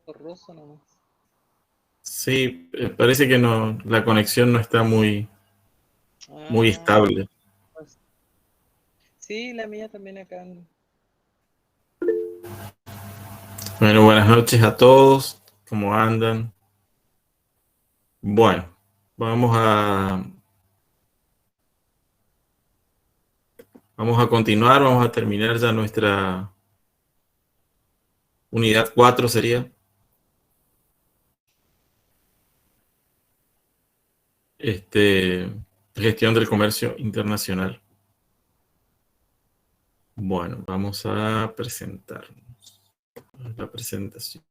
borroso nomás. Sí, parece que no, la conexión no está muy estable. Pues, sí, la mía también acá. Bueno, buenas noches a todos. ¿Cómo andan? Bueno, vamos a continuar, vamos a terminar ya nuestra unidad 4 sería. Gestión del comercio internacional. Bueno, vamos a presentarnos. La presentación.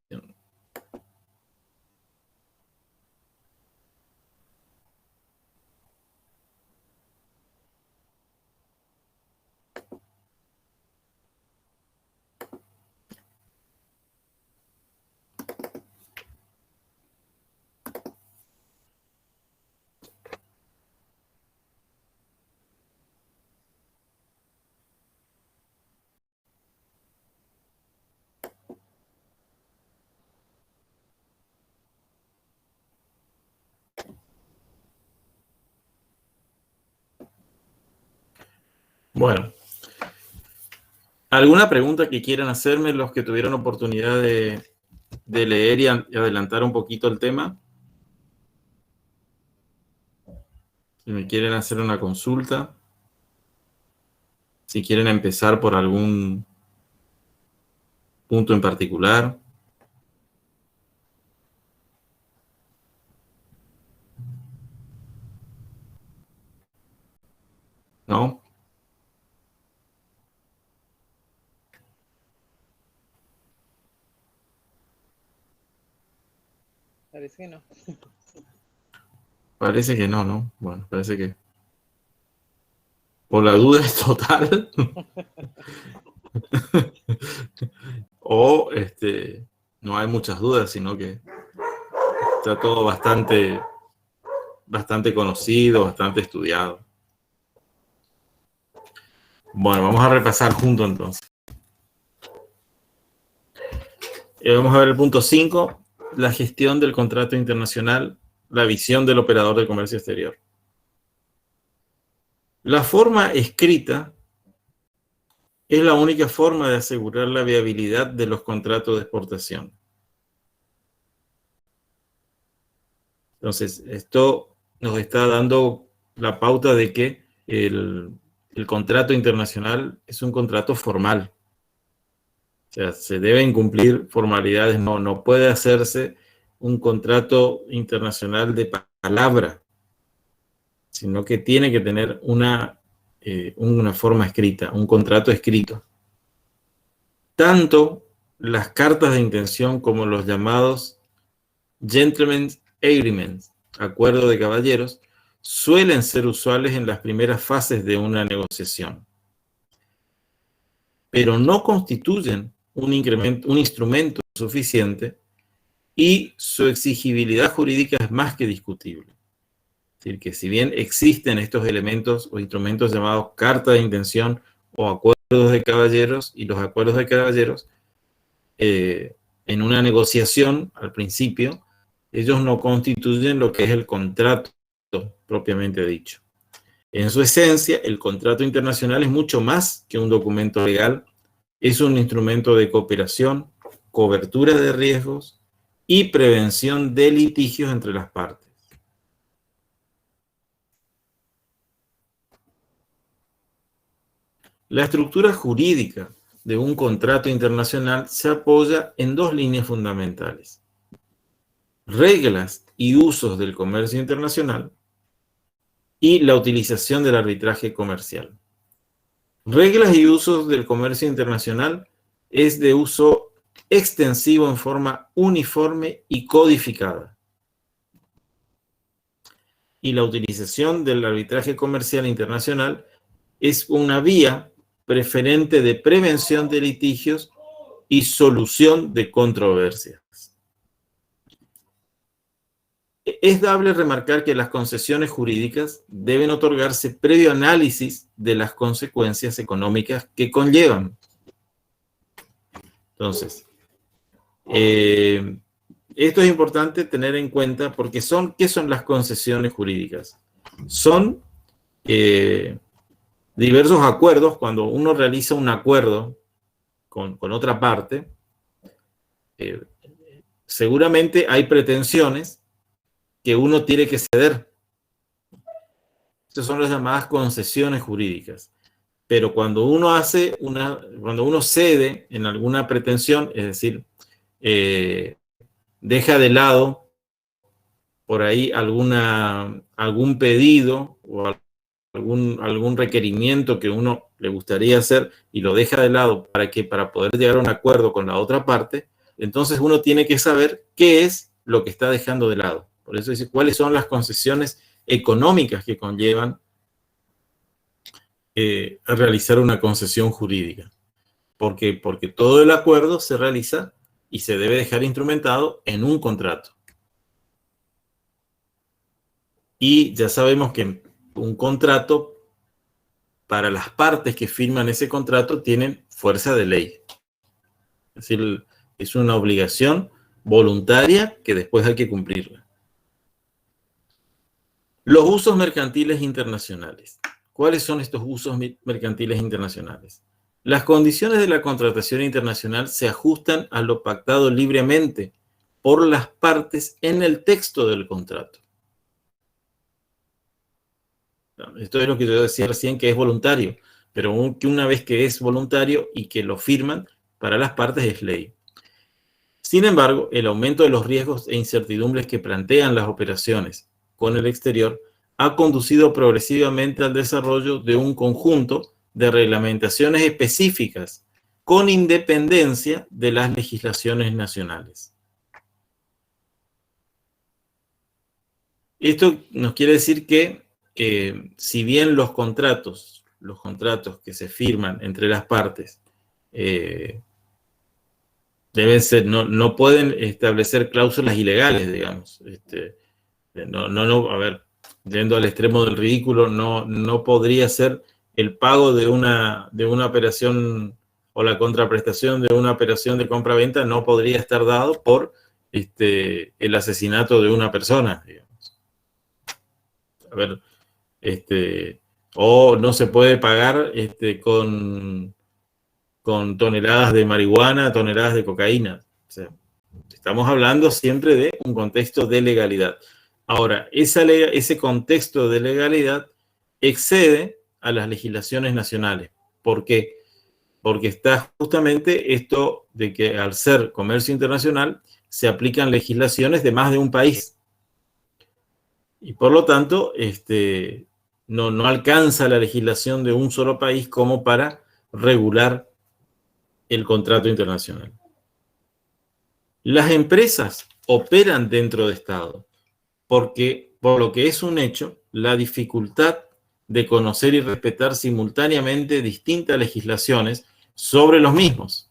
Bueno, ¿alguna pregunta que quieran hacerme los que tuvieron oportunidad de leer y adelantar un poquito el tema? Si me quieren hacer una consulta, si quieren empezar por algún punto en particular. ¿No? Parece que no. Parece que no, ¿no? Bueno, parece que o la duda es total o no hay muchas dudas, sino que está todo bastante conocido, bastante estudiado. Bueno, vamos a repasar juntos entonces. Vamos a ver el punto 5, la gestión del contrato internacional, la visión del operador de comercio exterior. La forma escrita es la única forma de asegurar la viabilidad de los contratos de exportación. Entonces, esto nos está dando la pauta de que el contrato internacional es un contrato formal. O sea, se deben cumplir formalidades, no puede hacerse un contrato internacional de palabra, sino que tiene que tener una forma escrita, un contrato escrito. Tanto las cartas de intención como los llamados Gentlemen's Agreements, acuerdo de caballeros, suelen ser usuales en las primeras fases de una negociación, pero no constituyen un instrumento suficiente y su exigibilidad jurídica es más que discutible. Es decir, que si bien existen estos elementos o instrumentos llamados carta de intención o acuerdos de caballeros, y los acuerdos de caballeros, en una negociación, al principio, ellos no constituyen lo que es el contrato propiamente dicho. En su esencia, el contrato internacional es mucho más que un documento legal, es un instrumento de cooperación, cobertura de riesgos y prevención de litigios entre las partes. La estructura jurídica de un contrato internacional se apoya en dos líneas fundamentales: reglas y usos del comercio internacional y la utilización del arbitraje comercial. Reglas y usos del comercio internacional es de uso extensivo en forma uniforme y codificada. Y la utilización del arbitraje comercial internacional es una vía preferente de prevención de litigios y solución de controversias. Es dable remarcar que las concesiones jurídicas deben otorgarse previo análisis de las consecuencias económicas que conllevan. Entonces, Esto es importante tener en cuenta porque ¿qué son las concesiones jurídicas? Son diversos acuerdos. Cuando uno realiza un acuerdo con otra parte, seguramente hay pretensiones que uno tiene que ceder. Estas son las llamadas concesiones jurídicas. Pero cuando uno cuando uno cede en alguna pretensión, es decir, deja de lado por ahí algún pedido o algún requerimiento que uno le gustaría hacer y lo deja de lado para poder llegar a un acuerdo con la otra parte, entonces uno tiene que saber qué es lo que está dejando de lado. Por eso dice, ¿cuáles son las concesiones económicas que conllevan a realizar una concesión jurídica? Porque todo el acuerdo se realiza y se debe dejar instrumentado en un contrato. Y ya sabemos que un contrato, para las partes que firman ese contrato, tienen fuerza de ley. Es decir, es una obligación voluntaria que después hay que cumplirla. Los usos mercantiles internacionales. ¿Cuáles son estos usos mercantiles internacionales? Las condiciones de la contratación internacional se ajustan a lo pactado libremente por las partes en el texto del contrato. Esto es lo que yo decía recién, que es voluntario, pero que una vez que es voluntario y que lo firman, para las partes es ley. Sin embargo, el aumento de los riesgos e incertidumbres que plantean las operaciones con el exterior ha conducido progresivamente al desarrollo de un conjunto de reglamentaciones específicas con independencia de las legislaciones nacionales. Esto nos quiere decir que si bien los contratos que se firman entre las partes deben ser, no pueden establecer cláusulas ilegales, digamos. A ver, yendo al extremo del ridículo, no podría ser el pago de una operación o la contraprestación de una operación de compra-venta no podría estar dado por el asesinato de una persona, digamos. A ver, o no se puede pagar con toneladas de marihuana, toneladas de cocaína. O sea, estamos hablando siempre de un contexto de legalidad. Ahora, ese contexto de legalidad excede a las legislaciones nacionales. ¿Por qué? Porque está justamente esto de que al ser comercio internacional se aplican legislaciones de más de un país. Y por lo tanto, no alcanza la legislación de un solo país como para regular el contrato internacional. Las empresas operan dentro de Estado, porque por lo que es un hecho, la dificultad de conocer y respetar simultáneamente distintas legislaciones sobre los mismos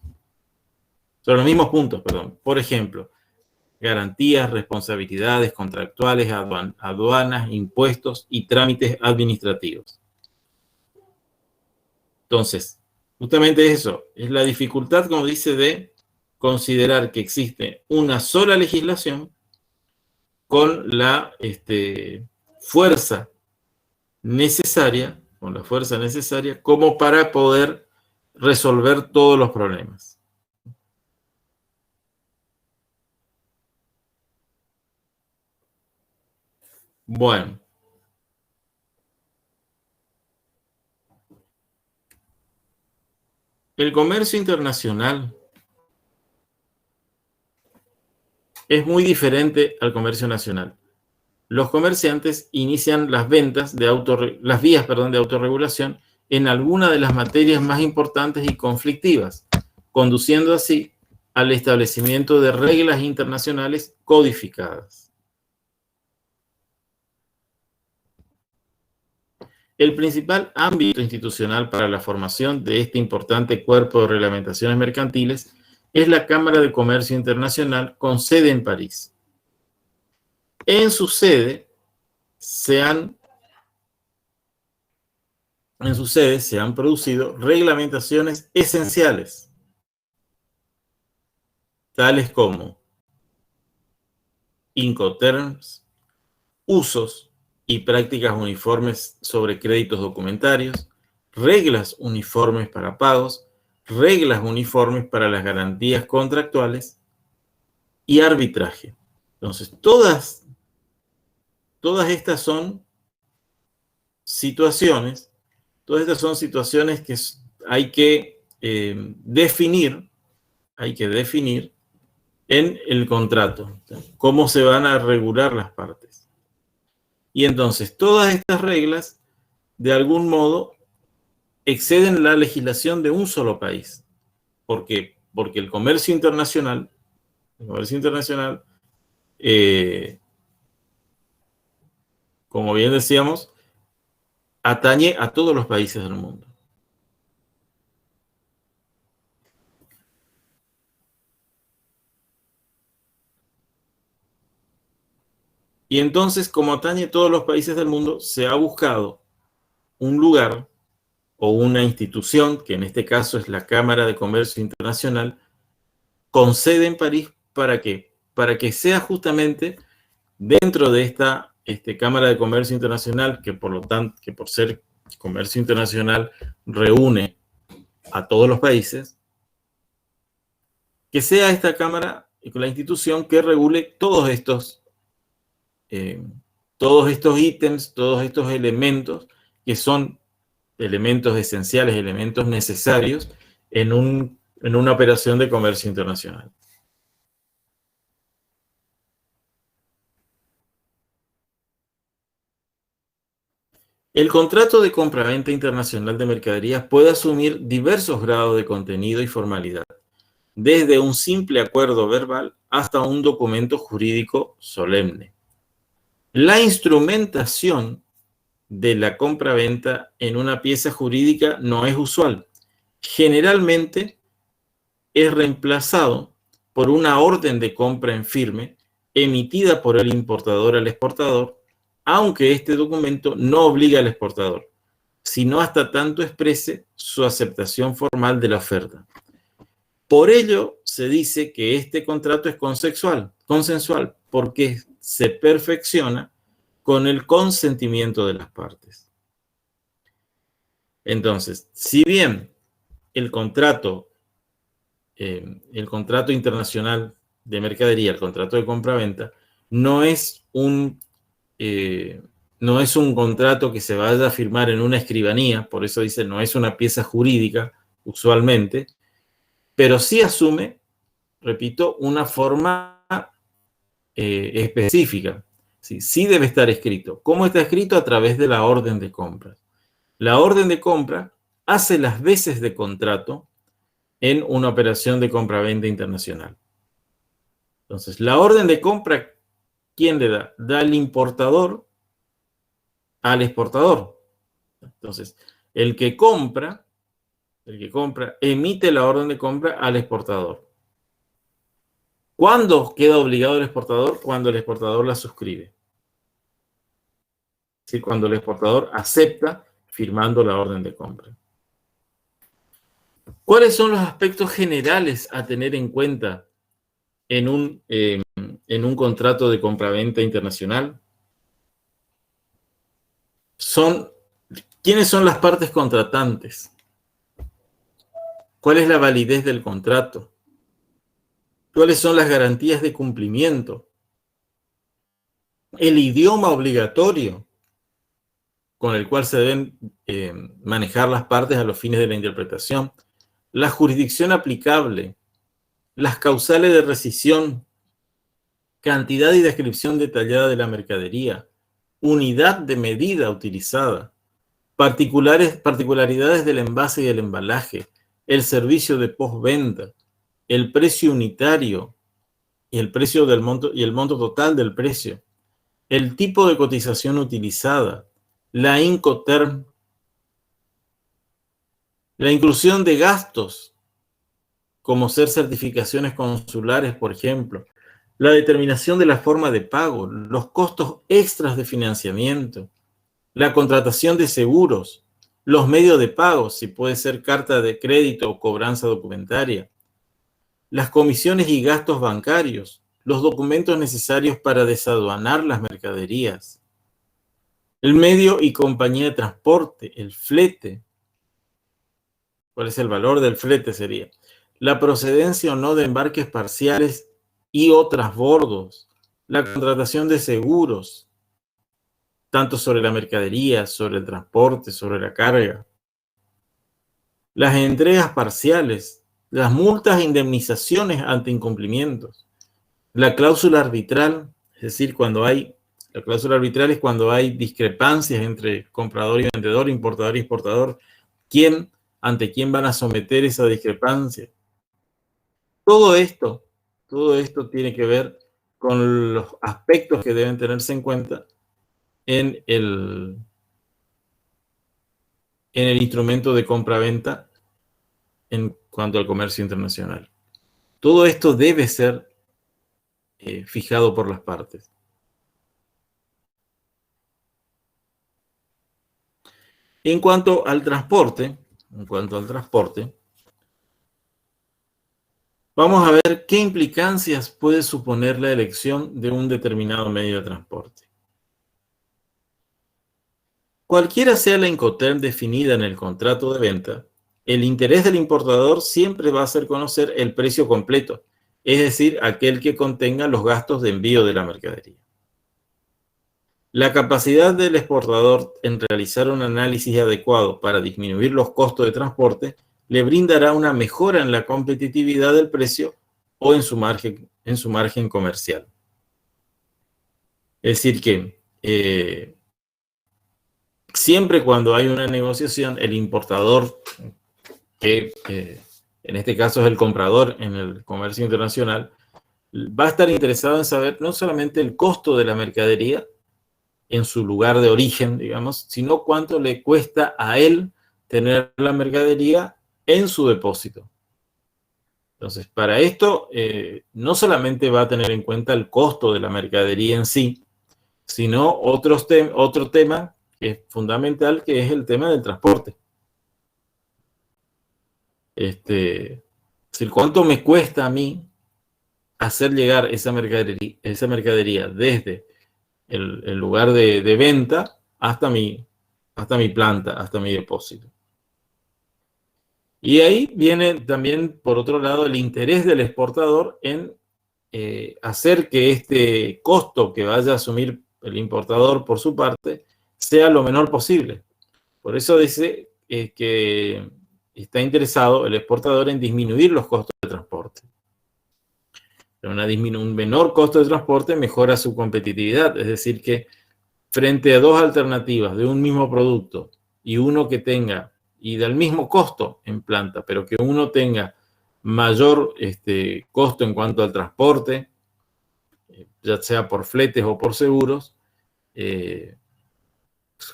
puntos, perdón. Por ejemplo, garantías, responsabilidades contractuales, aduanas, impuestos y trámites administrativos. Entonces, justamente eso, es la dificultad, como dice, de considerar que existe una sola legislación con la fuerza necesaria, como para poder resolver todos los problemas. Bueno. El comercio internacional es muy diferente al comercio nacional. Los comerciantes inician las vías de autorregulación en alguna de las materias más importantes y conflictivas, conduciendo así al establecimiento de reglas internacionales codificadas. El principal ámbito institucional para la formación de este importante cuerpo de reglamentaciones mercantiles es la Cámara de Comercio Internacional con sede en París. En su sede se han producido reglamentaciones esenciales tales como Incoterms, usos y prácticas uniformes sobre créditos documentarios, reglas uniformes para pagos, reglas uniformes para las garantías contractuales y arbitraje. Entonces, todas estas son situaciones, que hay que definir en el contrato, cómo se van a regular las partes. Y entonces, todas estas reglas, de algún modo, exceden la legislación de un solo país. ¿Por qué? Porque el comercio internacional, como bien decíamos, atañe a todos los países del mundo. Y entonces, como atañe a todos los países del mundo, se ha buscado un lugar o una institución, que en este caso es la Cámara de Comercio Internacional, con sede en París. ¿Para qué? Para que sea justamente dentro de esta Cámara de Comercio Internacional, que por ser comercio internacional reúne a todos los países, que sea esta Cámara la institución que regule todos estos ítems, todos estos elementos que son elementos esenciales, elementos necesarios en una operación de comercio internacional. El contrato de compraventa internacional de mercaderías puede asumir diversos grados de contenido y formalidad, desde un simple acuerdo verbal hasta un documento jurídico solemne. La instrumentación de la compraventa en una pieza jurídica no es usual. Generalmente es reemplazado por una orden de compra en firme emitida por el importador al exportador, aunque este documento no obliga al exportador, sino hasta tanto exprese su aceptación formal de la oferta. Por ello, se dice que este contrato es consensual, porque se perfecciona con el consentimiento de las partes. Entonces, si bien el contrato internacional de mercadería, el contrato de compra-venta, no es un contrato que se vaya a firmar en una escribanía, por eso dice no es una pieza jurídica usualmente, pero sí asume, repito, una forma específica. Sí debe estar escrito. ¿Cómo está escrito? A través de la orden de compra. La orden de compra hace las veces de contrato en una operación de compra-venta internacional. Entonces, la orden de compra, ¿quién le da? Da el importador al exportador. Entonces, el que compra emite la orden de compra al exportador. ¿Cuándo queda obligado el exportador? Cuando el exportador la suscribe. Es decir, cuando el exportador acepta firmando la orden de compra. ¿Cuáles son los aspectos generales a tener en cuenta en un contrato de compraventa internacional? ¿Quiénes son las partes contratantes? ¿Cuál es la validez del contrato? ¿Cuáles son las garantías de cumplimiento? El idioma obligatorio con el cual se deben manejar las partes a los fines de la interpretación, la jurisdicción aplicable, las causales de rescisión, cantidad y descripción detallada de la mercadería, unidad de medida utilizada, particularidades del envase y del embalaje, el servicio de postventa, el precio unitario y el precio del monto y el monto total del precio, el tipo de cotización utilizada, la Incoterm, la inclusión de gastos, como ser certificaciones consulares, por ejemplo, la determinación de la forma de pago, los costos extras de financiamiento, la contratación de seguros, los medios de pago, si puede ser carta de crédito o cobranza documentaria, las comisiones y gastos bancarios, los documentos necesarios para desaduanar las mercaderías, el medio y compañía de transporte, el flete. ¿Cuál es el valor del flete? Sería la procedencia o no de embarques parciales y o transbordos, la contratación de seguros, tanto sobre la mercadería, sobre el transporte, sobre la carga, las entregas parciales, las multas e indemnizaciones ante incumplimientos, la cláusula arbitral, es decir, la cláusula arbitral es cuando hay discrepancias entre comprador y vendedor, importador y exportador, ante quién van a someter esa discrepancia. Todo esto tiene que ver con los aspectos que deben tenerse en cuenta en el instrumento de compra-venta en cuanto al comercio internacional. Todo esto debe ser fijado por las partes. En cuanto al transporte, vamos a ver qué implicancias puede suponer la elección de un determinado medio de transporte. Cualquiera sea la Incoterm definida en el contrato de venta, el interés del importador siempre va a ser conocer el precio completo, es decir, aquel que contenga los gastos de envío de la mercadería. La capacidad del exportador en realizar un análisis adecuado para disminuir los costos de transporte le brindará una mejora en la competitividad del precio o en su margen comercial. Es decir que siempre cuando hay una negociación, el importador, que en este caso es el comprador en el comercio internacional, va a estar interesado en saber no solamente el costo de la mercadería en su lugar de origen, digamos, sino cuánto le cuesta a él tener la mercadería en su depósito. Entonces, para esto, no solamente va a tener en cuenta el costo de la mercadería en sí, sino otro tema que es fundamental, que es el tema del transporte. Es decir, ¿cuánto me cuesta a mí hacer llegar esa mercadería desde el lugar de venta hasta mi planta, hasta mi depósito? Y ahí viene también, por otro lado, el interés del exportador en hacer que este costo que vaya a asumir el importador por su parte sea lo menor posible. Por eso dice que está interesado el exportador en disminuir los costos de transporte. Un menor costo de transporte mejora su competitividad, es decir que frente a dos alternativas de un mismo producto y uno que tenga, y del mismo costo en planta, pero que uno tenga mayor costo en cuanto al transporte, ya sea por fletes o por seguros,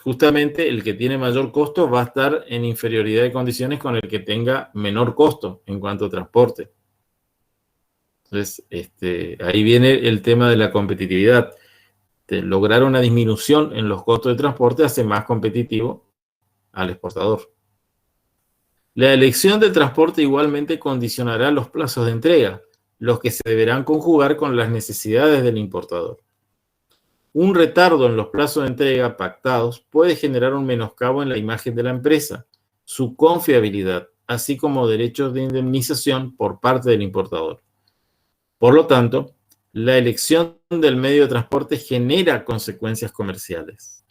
justamente el que tiene mayor costo va a estar en inferioridad de condiciones con el que tenga menor costo en cuanto a transporte. Entonces, ahí viene el tema de la competitividad. Lograr una disminución en los costos de transporte hace más competitivo al exportador. La elección del transporte igualmente condicionará los plazos de entrega, los que se deberán conjugar con las necesidades del importador. Un retardo en los plazos de entrega pactados puede generar un menoscabo en la imagen de la empresa, su confiabilidad, así como derechos de indemnización por parte del importador. Por lo tanto, la elección del medio de transporte genera consecuencias comerciales.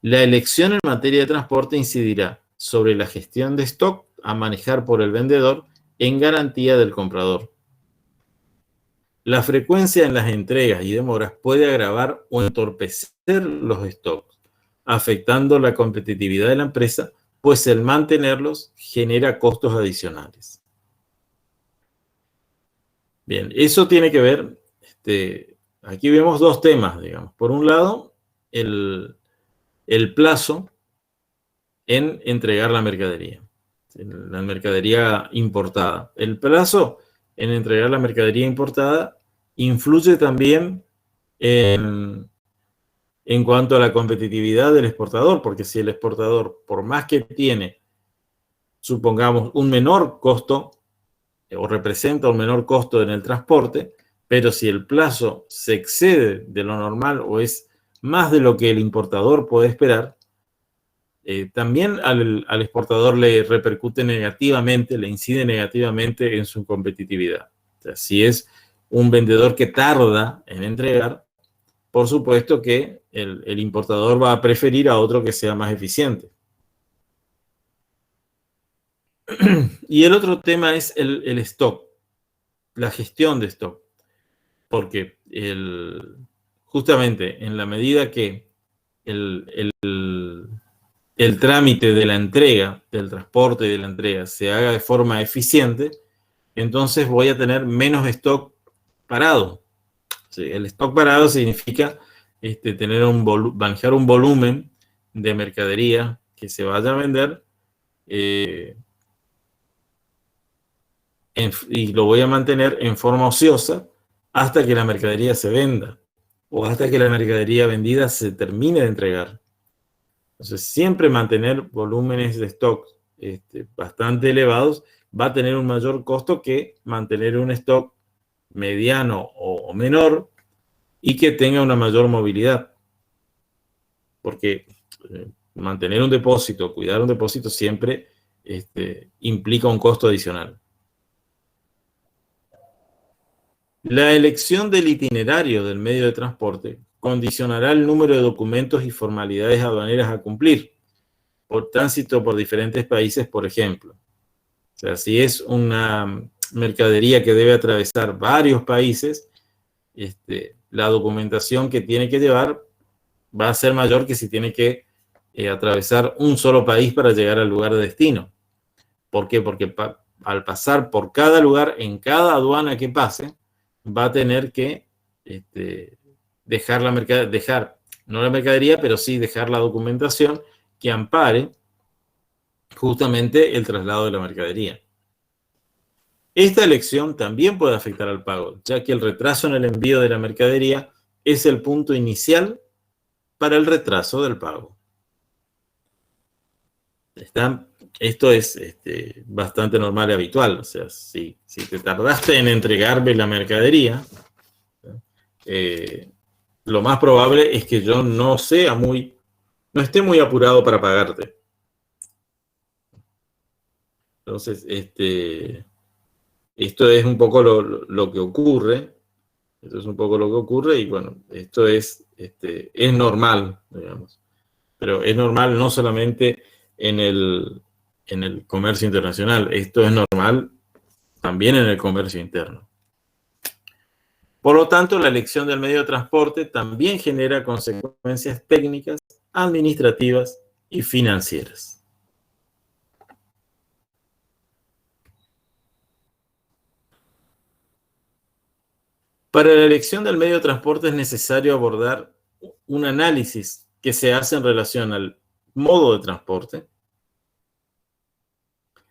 La elección en materia de transporte incidirá sobre la gestión de stock a manejar por el vendedor en garantía del comprador. La frecuencia en las entregas y demoras puede agravar o entorpecer los stocks, afectando la competitividad de la empresa, pues el mantenerlos genera costos adicionales. Bien, eso tiene que ver, aquí vemos dos temas, digamos. Por un lado, el plazo en entregar la mercadería importada. El plazo en entregar la mercadería importada influye también en cuanto a la competitividad del exportador, porque si el exportador, por más que tiene, supongamos, un menor costo o representa un menor costo en el transporte, pero si el plazo se excede de lo normal o es más de lo que el importador puede esperar, también al exportador le repercute negativamente, le incide negativamente en su competitividad. O sea, si es un vendedor que tarda en entregar, por supuesto que el importador va a preferir a otro que sea más eficiente. Y el otro tema es el stock, la gestión de stock, porque justamente en la medida que el trámite de la entrega, del transporte y de la entrega se haga de forma eficiente, entonces voy a tener menos stock parado. Sí, el stock parado significa tener manejar un volumen de mercadería que se vaya a vender y lo voy a mantener en forma ociosa hasta que la mercadería se venda o hasta que la mercadería vendida se termine de entregar. Entonces, siempre mantener volúmenes de stock bastante elevados va a tener un mayor costo que mantener un stock mediano o menor y que tenga una mayor movilidad. Porque mantener un depósito, cuidar un depósito siempre implica un costo adicional. La elección del itinerario del medio de transporte condicionará el número de documentos y formalidades aduaneras a cumplir por tránsito por diferentes países, por ejemplo. O sea, si es una mercadería que debe atravesar varios países, la documentación que tiene que llevar va a ser mayor que si tiene que atravesar un solo país para llegar al lugar de destino. ¿Por qué? Porque al pasar por cada lugar, en cada aduana que pase, va a tener que dejar no la mercadería, pero sí dejar la documentación que ampare justamente el traslado de la mercadería. Esta elección también puede afectar al pago, ya que el retraso en el envío de la mercadería es el punto inicial para el retraso del pago. Esto es bastante normal y habitual. O sea, si te tardaste en entregarme la mercadería, lo más probable es que yo no esté muy apurado para pagarte. Entonces, esto es un poco lo que ocurre. Esto es un poco lo que ocurre y bueno, esto es normal, digamos. Pero es normal no solamente en el comercio internacional, esto es normal también en el comercio interno. Por lo tanto, la elección del medio de transporte también genera consecuencias técnicas, administrativas y financieras. Para la elección del medio de transporte es necesario abordar un análisis que se hace en relación al modo de transporte.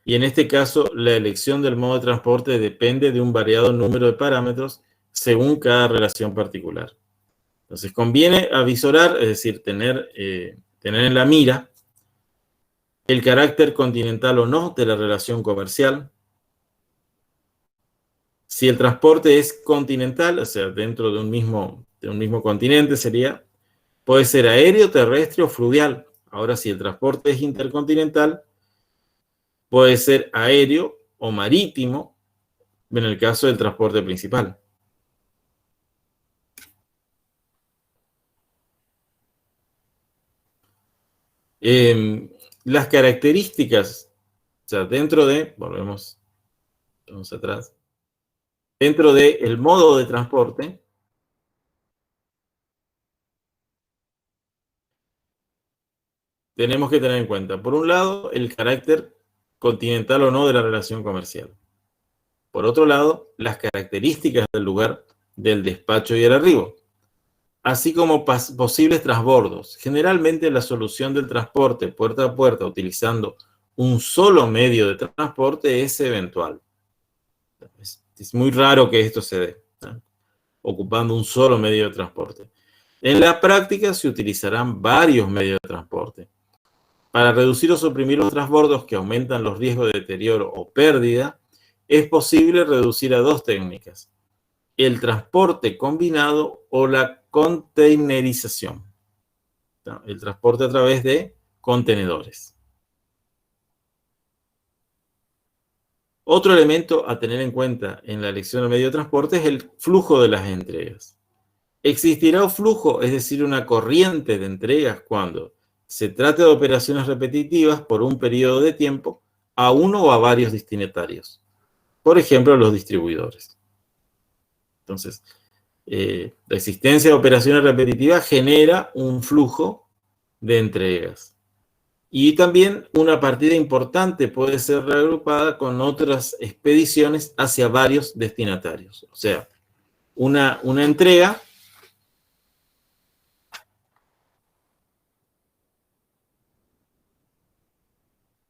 Y en este caso, la elección del modo de transporte depende de un variado número de parámetros según cada relación particular. Entonces, conviene avisorar, es decir, tener en la mira el carácter continental o no de la relación comercial. Si el transporte es continental, o sea, dentro de un mismo continente puede ser aéreo, terrestre o fluvial. Ahora, si el transporte es intercontinental, puede ser aéreo o marítimo, en el caso del transporte principal. Las características, o sea, vamos atrás, dentro del modo de transporte, tenemos que tener en cuenta, por un lado, el carácter continental o no de la relación comercial. Por otro lado, las características del lugar del despacho y el arribo, así como posibles transbordos. Generalmente la solución del transporte puerta a puerta utilizando un solo medio de transporte es eventual. Es muy raro que esto se dé, ¿no? Ocupando un solo medio de transporte. En la práctica se utilizarán varios medios de transporte. Para reducir o suprimir los transbordos que aumentan los riesgos de deterioro o pérdida, es posible reducir a dos técnicas: el transporte combinado o la containerización. ¿No? El transporte a través de contenedores. Otro elemento a tener en cuenta en la elección del medio de transporte es el flujo de las entregas. Existirá un flujo, es decir, una corriente de entregas cuando se trate de operaciones repetitivas por un periodo de tiempo a uno o a varios destinatarios. Por ejemplo, los distribuidores. Entonces, la existencia de operaciones repetitivas genera un flujo de entregas. Y también una partida importante puede ser reagrupada con otras expediciones hacia varios destinatarios. O sea, una entrega.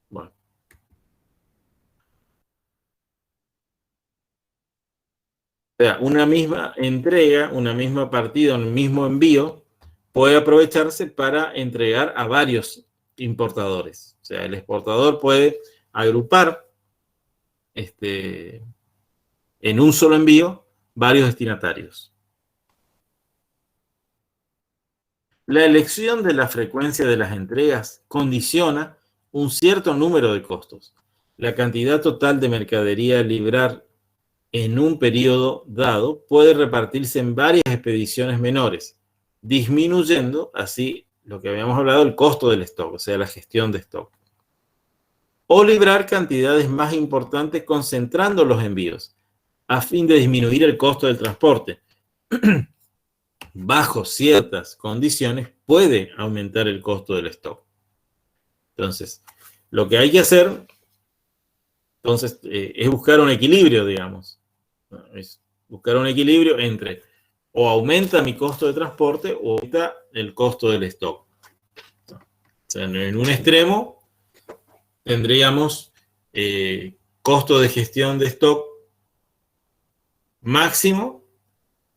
Bueno. O sea, una misma entrega, una misma partida, un mismo envío puede aprovecharse para entregar a varios importadores. O sea, el exportador puede agrupar en un solo envío varios destinatarios. La elección de la frecuencia de las entregas condiciona un cierto número de costos. La cantidad total de mercadería a librar en un periodo dado puede repartirse en varias expediciones menores, disminuyendo así lo que habíamos hablado, el costo del stock, o sea, la gestión de stock. O librar cantidades más importantes concentrando los envíos, a fin de disminuir el costo del transporte. Bajo ciertas condiciones puede aumentar el costo del stock. Entonces, lo que hay que hacer es buscar un equilibrio, digamos. Es buscar un equilibrio entre o aumenta mi costo de transporte o aumenta el costo del stock. O sea, en un extremo tendríamos costo de gestión de stock máximo,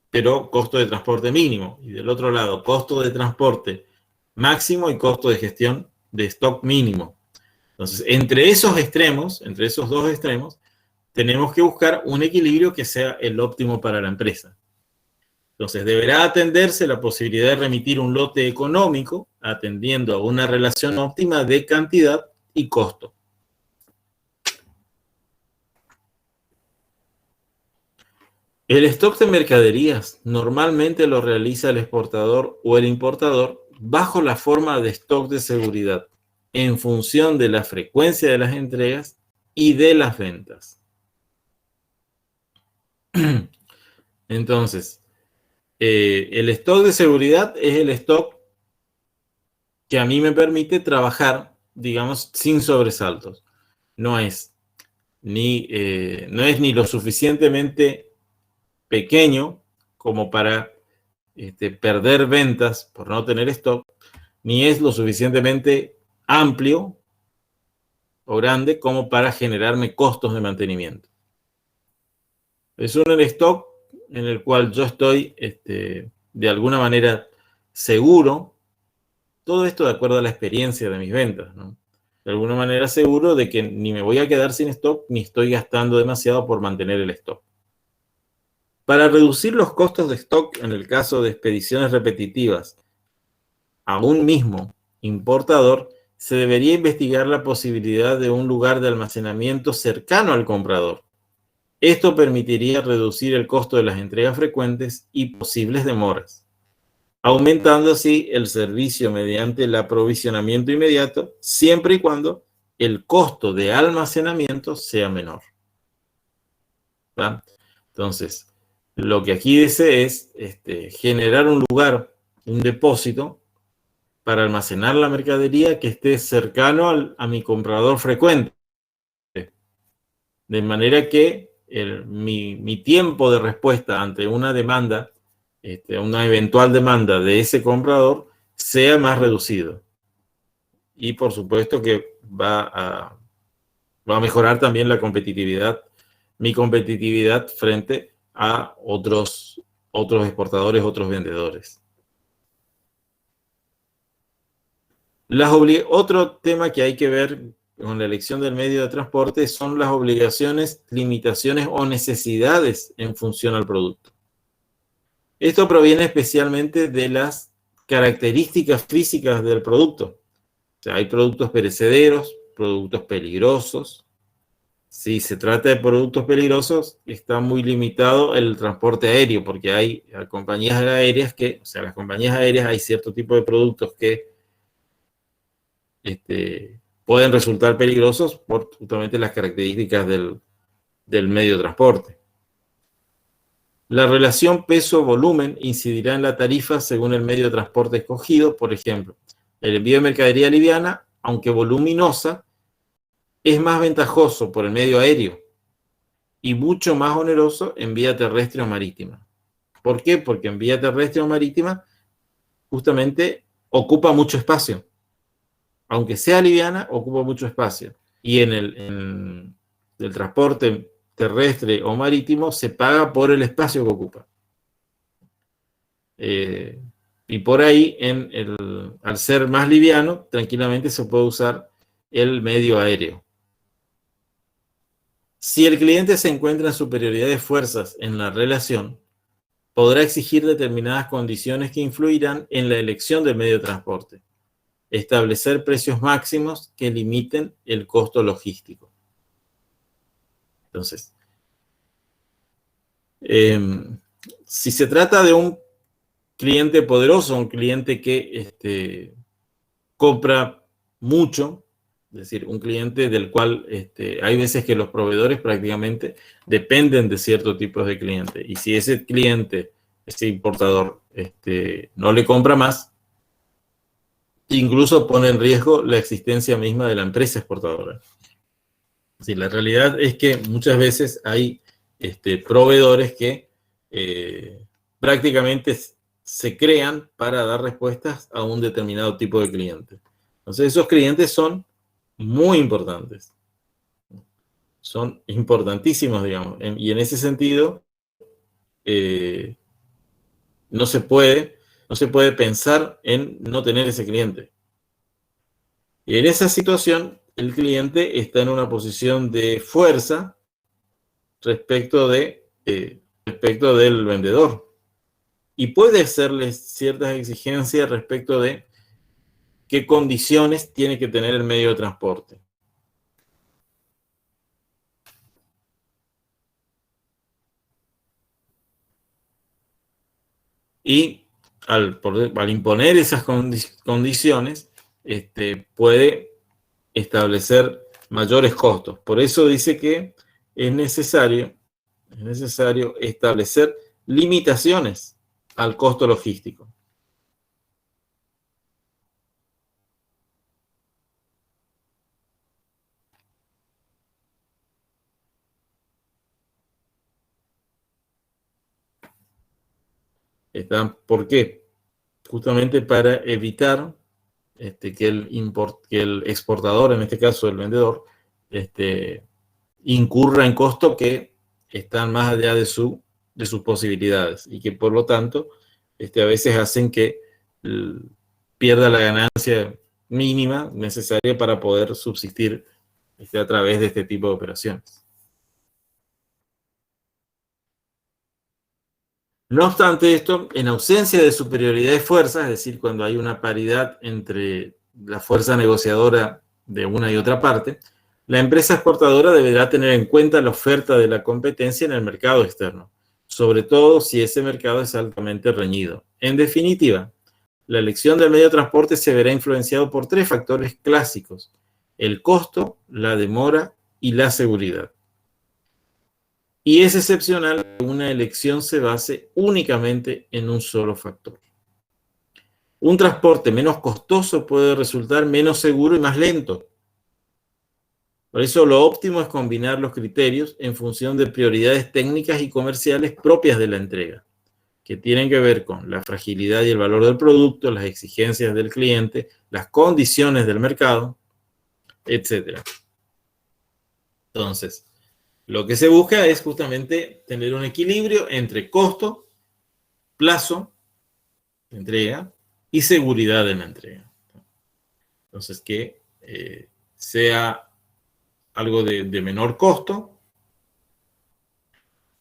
pero costo de transporte mínimo. Y del otro lado, costo de transporte máximo y costo de gestión de stock mínimo. Entonces, entre esos extremos, entre esos dos extremos, tenemos que buscar un equilibrio que sea el óptimo para la empresa. Entonces, deberá atenderse la posibilidad de remitir un lote económico atendiendo a una relación óptima de cantidad y costo. El stock de mercaderías normalmente lo realiza el exportador o el importador bajo la forma de stock de seguridad, en función de la frecuencia de las entregas y de las ventas. Entonces, el stock de seguridad es el stock que a mí me permite trabajar, digamos, sin sobresaltos. No es ni lo suficientemente pequeño como para perder ventas por no tener stock, ni es lo suficientemente amplio o grande como para generarme costos de mantenimiento. Es un stock en el cual yo estoy de alguna manera seguro, todo esto de acuerdo a la experiencia de mis ventas, ¿no? De alguna manera seguro de que ni me voy a quedar sin stock, ni estoy gastando demasiado por mantener el stock. Para reducir los costos de stock en el caso de expediciones repetitivas a un mismo importador, se debería investigar la posibilidad de un lugar de almacenamiento cercano al comprador. Esto permitiría reducir el costo de las entregas frecuentes y posibles demoras, aumentando así el servicio mediante el aprovisionamiento inmediato, siempre y cuando el costo de almacenamiento sea menor. ¿Va? Entonces, lo que aquí dice es generar un lugar, un depósito, para almacenar la mercadería que esté cercano a mi comprador frecuente. De manera que mi tiempo de respuesta ante una demanda, una eventual demanda de ese comprador, sea más reducido. Y por supuesto que va a mejorar también la competitividad, mi competitividad frente a otros exportadores, otros vendedores. Otro tema que hay que ver con la elección del medio de transporte son las obligaciones, limitaciones o necesidades en función al producto. Esto proviene especialmente de las características físicas del producto. O sea, hay productos perecederos, productos peligrosos. Si se trata de productos peligrosos, está muy limitado el transporte aéreo, porque hay compañías aéreas que, o sea, las compañías aéreas hay cierto tipo de productos que pueden resultar peligrosos por justamente las características del medio de transporte. La relación peso-volumen incidirá en la tarifa según el medio de transporte escogido. Por ejemplo, el envío de mercadería liviana, aunque voluminosa, es más ventajoso por el medio aéreo y mucho más oneroso en vía terrestre o marítima. ¿Por qué? Porque en vía terrestre o marítima justamente ocupa mucho espacio. Aunque sea liviana, ocupa mucho espacio. Y en el transporte terrestre o marítimo se paga por el espacio que ocupa. Y por ahí, al ser más liviano, tranquilamente se puede usar el medio aéreo. Si el cliente se encuentra en superioridad de fuerzas en la relación, podrá exigir determinadas condiciones que influirán en la elección del medio de transporte. Establecer precios máximos que limiten el costo logístico. Entonces, si se trata de un cliente poderoso, un cliente que compra mucho, es decir, un cliente del cual hay veces que los proveedores prácticamente dependen de ciertos tipos de clientes. Y si ese cliente, ese importador, no le compra más, incluso pone en riesgo la existencia misma de la empresa exportadora. Sí, la realidad es que muchas veces hay proveedores que prácticamente se crean para dar respuestas a un determinado tipo de cliente. Entonces, esos clientes son muy importantes. Son importantísimos, digamos. Y en ese sentido, no se puede pensar en no tener ese cliente. Y en esa situación, el cliente está en una posición de fuerza respecto del vendedor. Y puede hacerles ciertas exigencias respecto de qué condiciones tiene que tener el medio de transporte. Y al imponer esas condiciones, puede establecer mayores costos. Por eso dice que es necesario establecer limitaciones al costo logístico. ¿Por qué? Justamente para evitar que el exportador, en este caso el vendedor, incurra en costos que están más allá de sus posibilidades y que por lo tanto a veces hacen que pierda la ganancia mínima necesaria para poder subsistir a través de este tipo de operaciones. No obstante esto, en ausencia de superioridad de fuerzas, es decir, cuando hay una paridad entre la fuerza negociadora de una y otra parte, la empresa exportadora deberá tener en cuenta la oferta de la competencia en el mercado externo, sobre todo si ese mercado es altamente reñido. En definitiva, la elección del medio de transporte se verá influenciado por tres factores clásicos: el costo, la demora y la seguridad. Y es excepcional que una elección se base únicamente en un solo factor. Un transporte menos costoso puede resultar menos seguro y más lento. Por eso lo óptimo es combinar los criterios en función de prioridades técnicas y comerciales propias de la entrega, que tienen que ver con la fragilidad y el valor del producto, las exigencias del cliente, las condiciones del mercado, etc. Entonces, lo que se busca es justamente tener un equilibrio entre costo, plazo de entrega y seguridad en la entrega. Entonces, que sea algo de menor costo,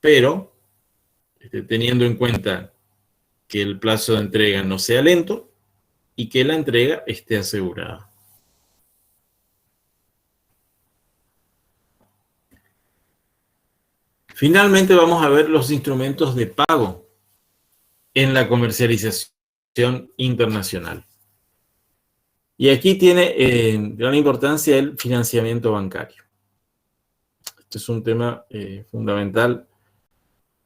pero teniendo en cuenta que el plazo de entrega no sea lento y que la entrega esté asegurada. Finalmente vamos a ver los instrumentos de pago en la comercialización internacional. Y aquí tiene gran importancia el financiamiento bancario. Este es un tema fundamental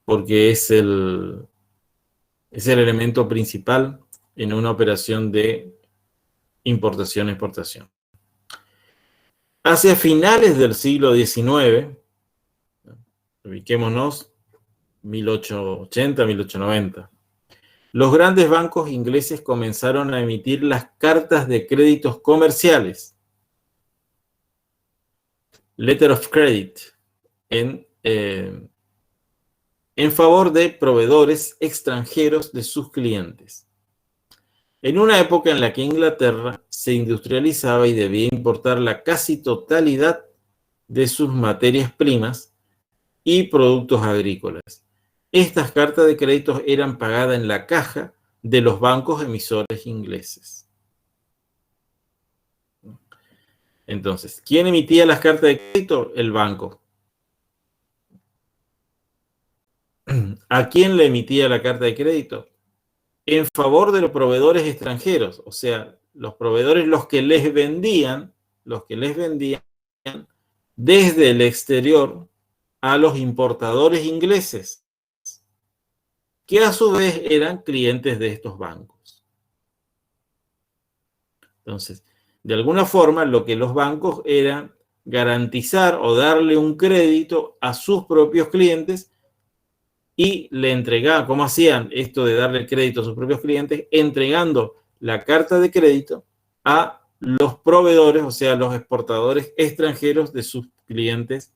porque es el elemento principal en una operación de importación-exportación. Hacia finales del siglo XIX, ubiquémonos, 1880, 1890, los grandes bancos ingleses comenzaron a emitir las cartas de créditos comerciales, letter of credit, en favor de proveedores extranjeros de sus clientes. En una época en la que Inglaterra se industrializaba y debía importar la casi totalidad de sus materias primas y productos agrícolas. Estas cartas de créditos eran pagadas en la caja de los bancos emisores ingleses. Entonces, ¿quién emitía las cartas de crédito? El banco. ¿A quién le emitía la carta de crédito? En favor de los proveedores extranjeros, o sea, los proveedores los que les vendían desde el exterior a los importadores ingleses, que a su vez eran clientes de estos bancos. Entonces, de alguna forma, lo que los bancos era garantizar o darle un crédito a sus propios clientes y le entregaban, ¿cómo hacían esto de darle el crédito a sus propios clientes? Entregando la carta de crédito a los proveedores, o sea, los exportadores extranjeros de sus clientes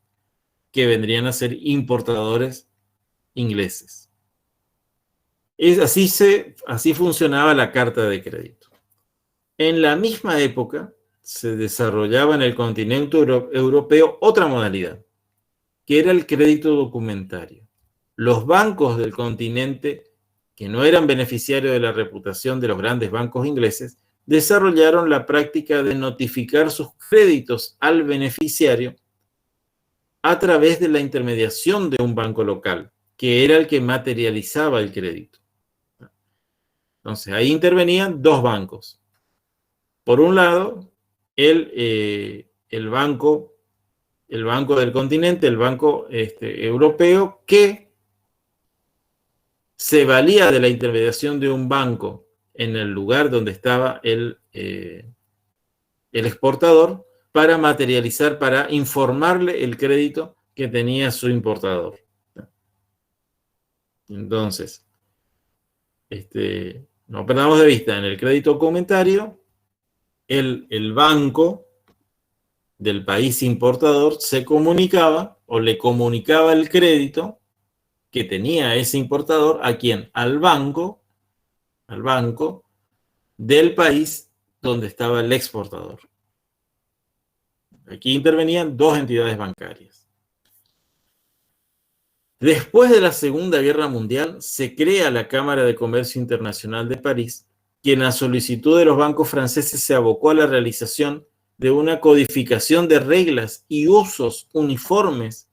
que vendrían a ser importadores ingleses. Así funcionaba la carta de crédito. En la misma época se desarrollaba en el continente europeo otra modalidad, que era el crédito documentario. Los bancos del continente, que no eran beneficiarios de la reputación de los grandes bancos ingleses, desarrollaron la práctica de notificar sus créditos al beneficiario a través de la intermediación de un banco local, que era el que materializaba el crédito. Entonces, ahí intervenían dos bancos. Por un lado, el banco del continente, el banco europeo, que se valía de la intermediación de un banco en el lugar donde estaba el exportador para materializar, para informarle el crédito que tenía su importador. Entonces, no perdamos de vista, en el crédito documentario, el banco del país importador se comunicaba o le comunicaba el crédito que tenía ese importador, ¿a quién? Al banco del país donde estaba el exportador. Aquí intervenían dos entidades bancarias. Después de la Segunda Guerra Mundial, se crea la Cámara de Comercio Internacional de París, quien a solicitud de los bancos franceses se abocó a la realización de una codificación de reglas y usos uniformes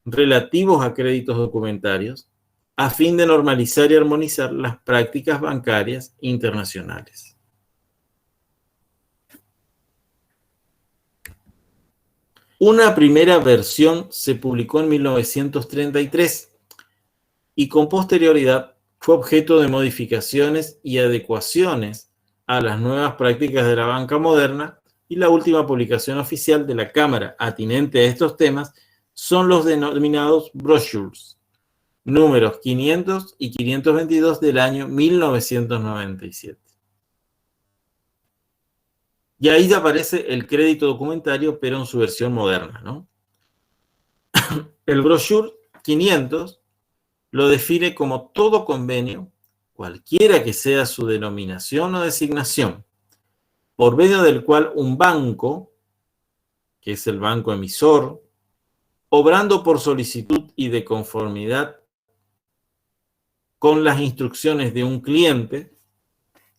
relativos a créditos documentarios, a fin de normalizar y armonizar las prácticas bancarias internacionales. Una primera versión se publicó en 1933 y con posterioridad fue objeto de modificaciones y adecuaciones a las nuevas prácticas de la banca moderna, y la última publicación oficial de la Cámara atinente a estos temas son los denominados brochures, números 500 y 522 del año 1997. Y ahí ya aparece el crédito documentario, pero en su versión moderna, ¿no? El brochure 500 lo define como todo convenio, cualquiera que sea su denominación o designación, por medio del cual un banco que es el banco emisor, obrando por solicitud y de conformidad con las instrucciones de un cliente,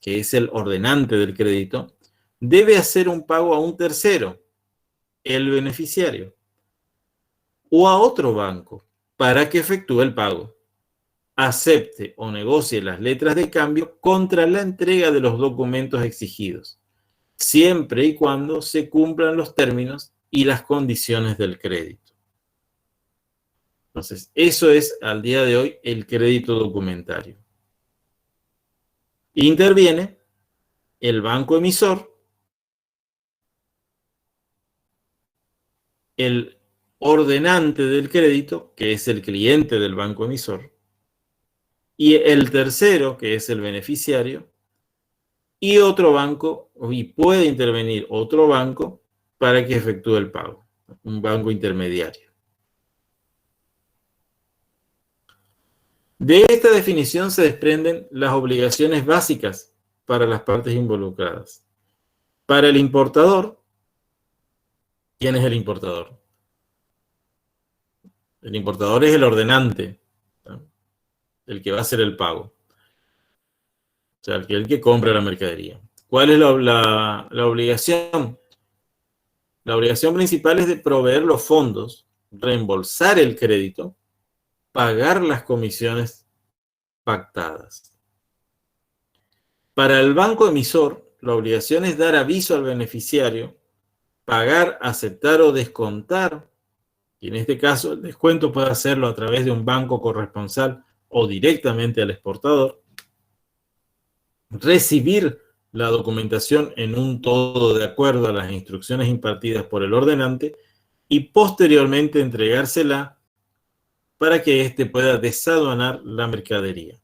que es el ordenante del crédito, debe hacer un pago a un tercero, el beneficiario, o a otro banco para que efectúe el pago, acepte o negocie las letras de cambio contra la entrega de los documentos exigidos, siempre y cuando se cumplan los términos y las condiciones del crédito. Entonces, eso es al día de hoy el crédito documentario. Interviene el banco emisor, el ordenante del crédito, que es el cliente del banco emisor, y el tercero, que es el beneficiario, y otro banco, y puede intervenir otro banco para que efectúe el pago, un banco intermediario. De esta definición se desprenden las obligaciones básicas para las partes involucradas. Para el importador, ¿quién es el importador? El importador es el ordenante, ¿no? El que va a hacer el pago. O sea, el que compra la mercadería. ¿Cuál es la obligación? La obligación principal es de proveer los fondos, reembolsar el crédito, pagar las comisiones pactadas. Para el banco emisor, la obligación es dar aviso al beneficiario, pagar, aceptar o descontar, y en este caso el descuento puede hacerlo a través de un banco corresponsal o directamente al exportador, recibir la documentación en un todo de acuerdo a las instrucciones impartidas por el ordenante y posteriormente entregársela para que éste pueda desaduanar la mercadería.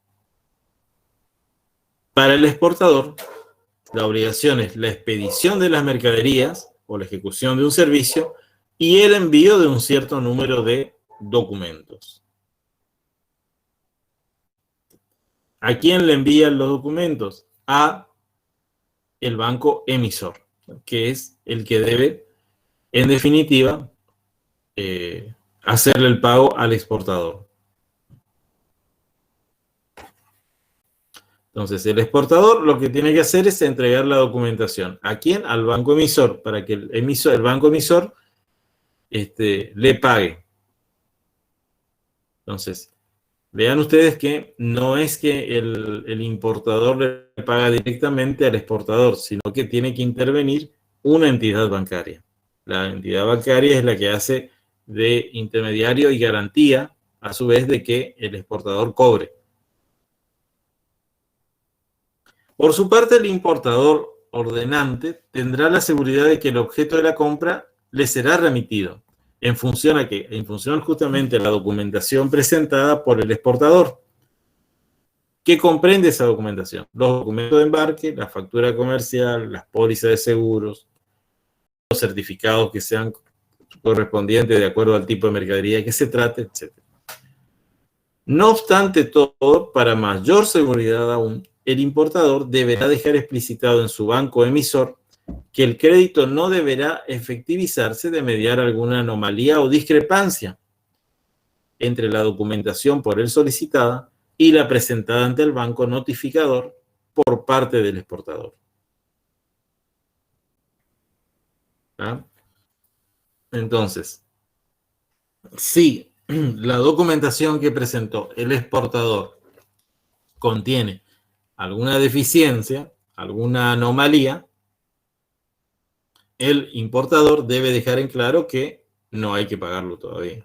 Para el exportador, la obligación es la expedición de las mercaderías o la ejecución de un servicio y el envío de un cierto número de documentos. ¿A quién le envían los documentos? A el banco emisor, que es el que debe, en definitiva, hacerle el pago al exportador. Entonces, el exportador lo que tiene que hacer es entregar la documentación. ¿A quién? Al banco emisor, para que el banco emisor le pague. Entonces, vean ustedes que no es que el importador le paga directamente al exportador, sino que tiene que intervenir una entidad bancaria. La entidad bancaria es la que hace de intermediario y garantía, a su vez, de que el exportador cobre. Por su parte, el importador ordenante tendrá la seguridad de que el objeto de la compra le será remitido, en función a que, en función justamente de la documentación presentada por el exportador. ¿Qué comprende esa documentación? Los documentos de embarque, la factura comercial, las pólizas de seguros, los certificados que sean correspondientes de acuerdo al tipo de mercadería que se trate, etc. No obstante todo, para mayor seguridad aún, el importador deberá dejar explicitado en su banco emisor que el crédito no deberá efectivizarse de mediar alguna anomalía o discrepancia entre la documentación por él solicitada y la presentada ante el banco notificador por parte del exportador. ¿Ah? Entonces, si la documentación que presentó el exportador contiene alguna deficiencia, alguna anomalía, el importador debe dejar en claro que no hay que pagarlo todavía.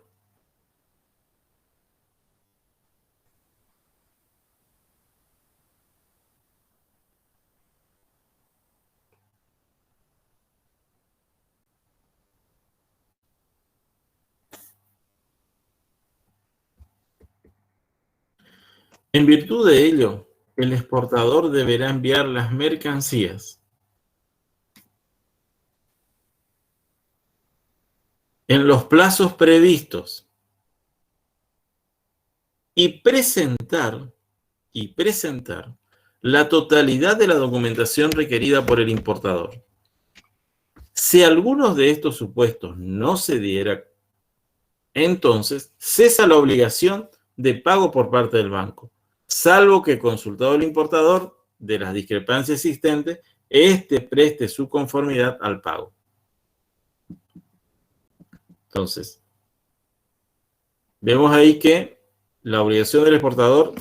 En virtud de ello, el exportador deberá enviar las mercancías en los plazos previstos y presentar la totalidad de la documentación requerida por el importador, Si algunos de estos supuestos no se diera, entonces cesa la obligación de pago por parte del banco, salvo que, consultado el importador de las discrepancias existentes, éste preste su conformidad al pago. Entonces, vemos ahí que la obligación del exportador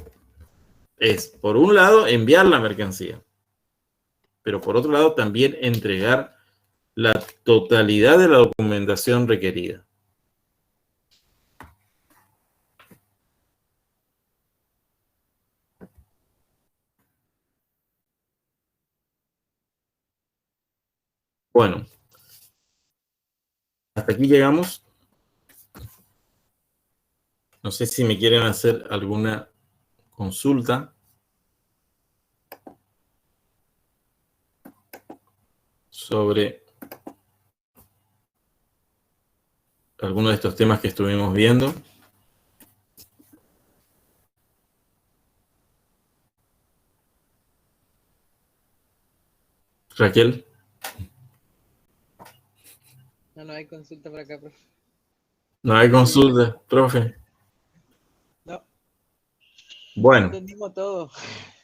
es, por un lado, enviar la mercancía, pero por otro lado también entregar la totalidad de la documentación requerida. Bueno, hasta aquí llegamos. No sé si me quieren hacer alguna consulta sobre alguno de estos temas que estuvimos viendo. Raquel. No hay consulta por acá, profe. No hay consulta, profe. No. Bueno. Entendimos todo.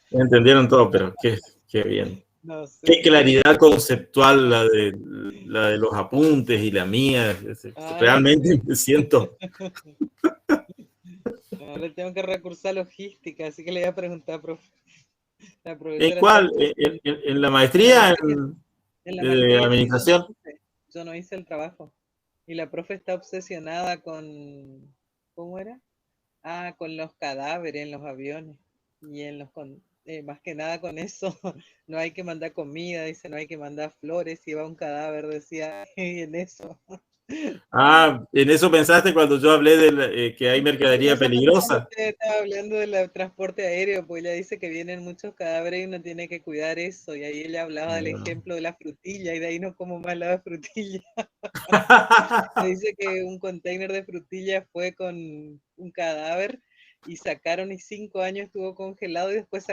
Entendieron todo, pero qué bien. No sé. Qué claridad conceptual la de los apuntes y la mía. Realmente me siento... Ahora tengo que recursar logística, así que le voy a preguntar, profe. ¿En cuál? ¿En la maestría? En la maestría administración. yo no hice el trabajo. Y la profe está obsesionada con... ¿Cómo era? Con los cadáveres en los aviones. Y en los más que nada con eso. No hay que mandar comida, dice, no hay que mandar flores. Si va un cadáver, decía, y en eso. En eso pensaste cuando yo hablé de que hay mercadería peligrosa. Usted estaba hablando del transporte aéreo, pues ella dice que vienen muchos cadáveres y uno tiene que cuidar eso. Y ahí ella hablaba del ejemplo de la frutilla y de ahí no como más la frutilla. Dice que un container de frutilla fue con un cadáver y sacaron y 5 años estuvo congelado y después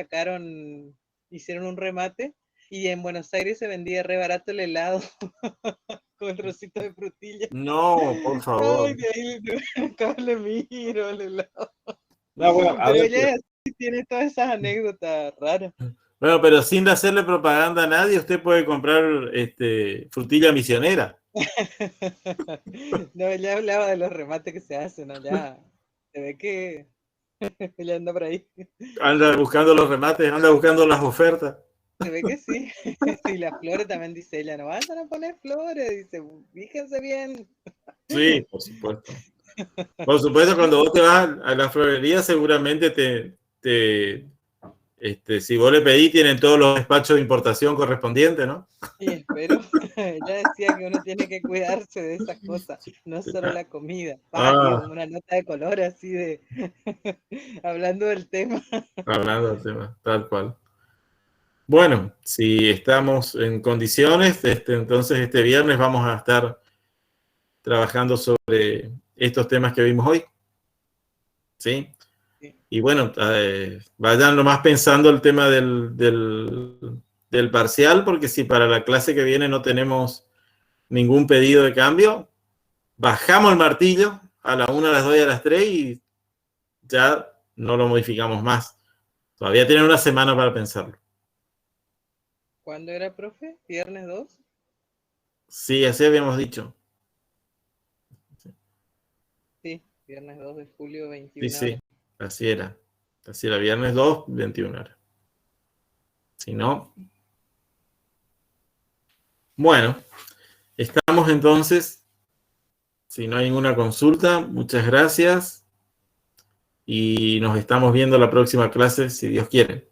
hicieron un remate y en Buenos Aires se vendía re barato el helado con trocitos de frutilla. No, por favor. Ay, de ahí acá le miro el helado. No, bueno, pero ella sí tiene todas esas anécdotas raras. Bueno, pero sin hacerle propaganda a nadie, usted puede comprar frutilla misionera. No, ella hablaba de los remates que se hacen allá. Se ve que ella anda por ahí. Anda buscando los remates, anda buscando las ofertas. Se ve que sí. Y las flores también dice ella, no vayan a poner flores, dice, fíjense bien. Sí, por supuesto. Por supuesto, cuando vos te vas a la florería, seguramente si vos le pedís, tienen todos los despachos de importación correspondientes, ¿no? Y espero, ella decía que uno tiene que cuidarse de esas cosas, no solo la comida. Una nota de color así de, hablando del tema. Hablando del tema, tal cual. Bueno, si estamos en condiciones, entonces este viernes vamos a estar trabajando sobre estos temas que vimos hoy. ¿Sí? Sí. Y bueno, vayan nomás pensando el tema del parcial, porque si para la clase que viene no tenemos ningún pedido de cambio, bajamos el martillo a la 1, a las 2 y a las 3 y ya no lo modificamos más. Todavía tienen una semana para pensarlo. ¿Cuándo era, profe? ¿Viernes 2? Sí, así habíamos dicho. Sí, viernes 2 de julio, 21 horas. Sí, así era. Así era, viernes 2, 21 horas. Si no... Bueno, estamos entonces. Si no hay ninguna consulta, muchas gracias. Y nos estamos viendo la próxima clase, si Dios quiere.